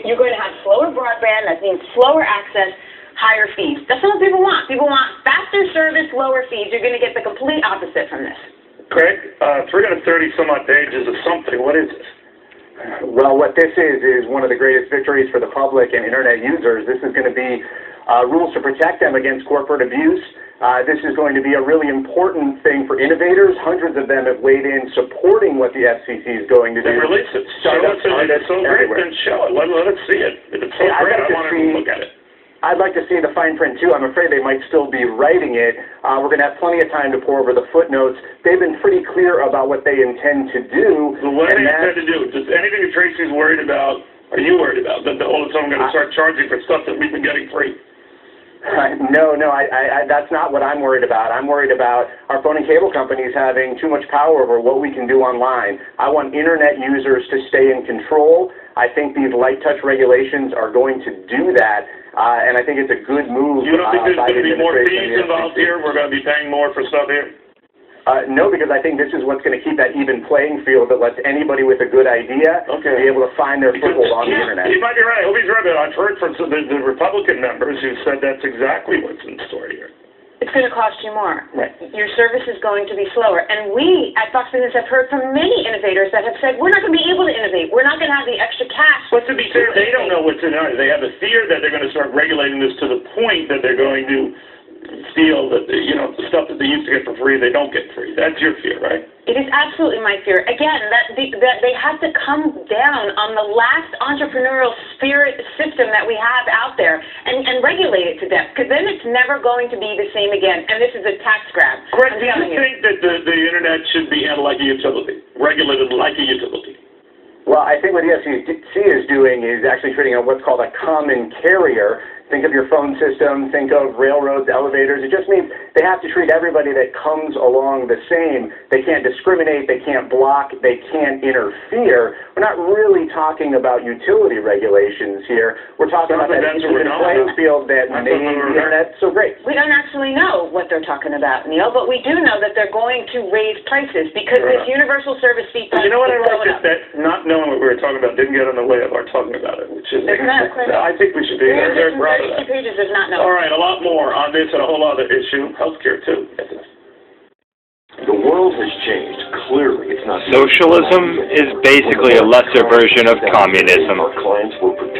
You're going to have slower broadband. That means slower access, higher fees. That's not what people want. People want faster service, lower fees. You're going to get the complete opposite from this. Greg, 330 some odd pages of something. What is this? Well, what this is one of the greatest victories for the public and Internet users. This is going to be rules to protect them against corporate abuse. This is going to be a really important thing for innovators. Hundreds of them have weighed in supporting what the FCC is going to do. Then release it. Show us it. It's so great, then show it. Let us see it. If it's so great, I want to look at it. I'd like to see the fine print, too. I'm afraid they might still be writing it. We're going to have plenty of time to pour over the footnotes. They've been pretty clear about what they intend to do. So what do they intend to do? Just anything that Tracy's worried about, are you worried about? That all of a sudden I'm going to start charging for stuff that we've been getting free? No, that's not what I'm worried about. I'm worried about our phone and cable companies having too much power over what we can do online. I want Internet users to stay in control. I think these light touch regulations are going to do that, and I think it's a good move. You don't think there's going to be more fees involved here? We're going to be paying more for stuff here? No, because I think this is what's going to keep that even playing field that lets anybody with a good idea be able to find their foothold on the Internet. He might be right. I hope he's right, but I've heard from the Republican members who said that's exactly what's in store here. It's going to cost you more. Right. Your service is going to be slower. And we at Fox Business have heard from many innovators that have said, we're not going to be able to innovate. We're not going to have the extra cash. But to be fair, they don't know what's in it. They have a fear that they're going to start regulating this to the point that they're going to steal the stuff that they used to get for free, they don't get free. That's your fear, right? It is absolutely my fear. Again, that they have to come down on the last entrepreneurial spirit system that we have out there and regulate it to death, because then it's never going to be the same again. And this is a tax grab. Greg, do you think that the Internet should be handled like a utility, regulated like a utility? Well, I think what the FCC is doing is actually treating it what's called a common carrier. Think of your phone system, think of railroads, elevators. It just means they have to treat everybody that comes along the same. They can't discriminate, they can't block, they can't interfere. We're not really talking about utility regulations here. We're talking about that even playing field that made the Internet so great. We don't actually know what they're talking about, Neil, but we do know that they're going to raise prices because this universal service fee price You know what I like is that not knowing what we were talking about didn't get in the way of our talking about it, which is I think we should be very proud. Pages is not known. All right, a lot more on this and a whole other issue. Healthcare, too. The world has changed. Clearly, it's not. Socialism is basically a lesser version of communism. Our clients will protect.